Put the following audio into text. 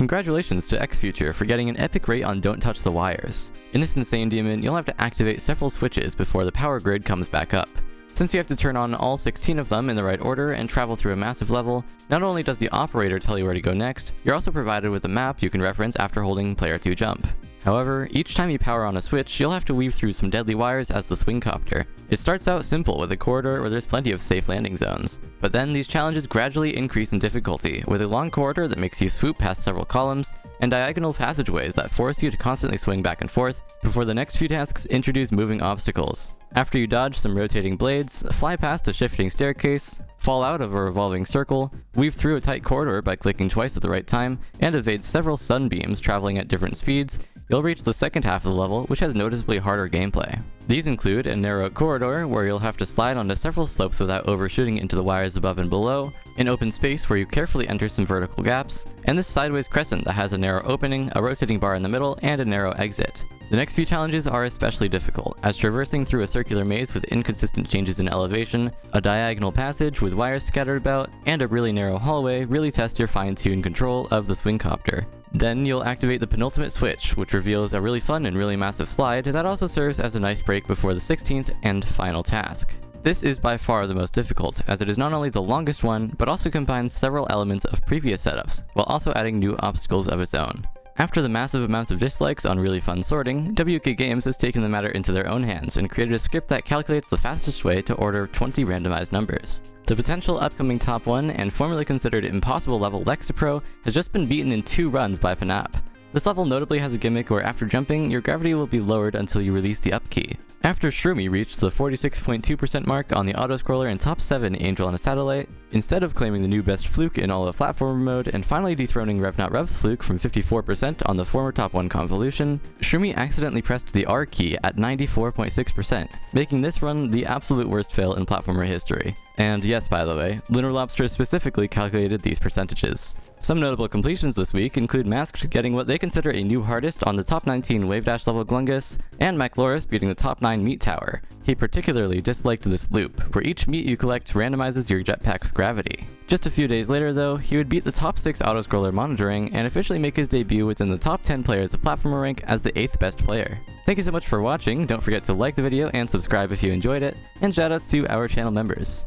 Congratulations to XFuture for getting an epic rate on Don't Touch the Wires. In this insane demon, you'll have to activate several switches before the power grid comes back up. Since you have to turn on all 16 of them in the right order and travel through a massive level, not only does the operator tell you where to go next, you're also provided with a map you can reference after holding player 2 jump. However, each time you power on a switch, you'll have to weave through some deadly wires as the swingcopter. It starts out simple with a corridor where there's plenty of safe landing zones, but then these challenges gradually increase in difficulty, with a long corridor that makes you swoop past several columns, and diagonal passageways that force you to constantly swing back and forth, before the next few tasks introduce moving obstacles. After you dodge some rotating blades, fly past a shifting staircase, fall out of a revolving circle, weave through a tight corridor by clicking twice at the right time, and evade several sunbeams traveling at different speeds, you'll reach the second half of the level, which has noticeably harder gameplay. These include a narrow corridor where you'll have to slide onto several slopes without overshooting into the wires above and below, an open space where you carefully enter some vertical gaps, and this sideways crescent that has a narrow opening, a rotating bar in the middle, and a narrow exit. The next few challenges are especially difficult, as traversing through a circular maze with inconsistent changes in elevation, a diagonal passage with wires scattered about, and a really narrow hallway really test your fine-tuned control of the swingcopter. Then you'll activate the penultimate switch, which reveals a really fun and really massive slide that also serves as a nice break before the 16th and final task. This is by far the most difficult, as it is not only the longest one, but also combines several elements of previous setups, while also adding new obstacles of its own. After the massive amounts of dislikes on really fun sorting, WK Games has taken the matter into their own hands and created a script that calculates the fastest way to order 20 randomized numbers. The potential upcoming top 1 and formerly considered impossible level Lexapro has just been beaten in 2 runs by panap. This level notably has a gimmick where after jumping, your gravity will be lowered until you release the up key. After Shroomy reached the 46.2% mark on the autoscroller in top 7 Angel on a Satellite, instead of claiming the new best fluke in all of platformer mode and finally dethroning revnotruv's fluke from 54% on the former top 1 convolution, Shroomy accidentally pressed the R key at 94.6%, making this run the absolute worst fail in platformer history. And yes, by the way, LunarLobster specifically calculated these percentages. Some notable completions this week include Masked getting what they consider a new hardest on the top 19 Wave Dash level glungus, and Macloris beating the top 9 meat tower. He particularly disliked this loop, where each meat you collect randomizes your jetpack's gravity. Just a few days later though, he would beat the top 6 autoscroller monitoring and officially make his debut within the top 10 players of platformer rank as the 8th best player. Thank you so much for watching, don't forget to like the video and subscribe if you enjoyed it, and shoutouts to our channel members.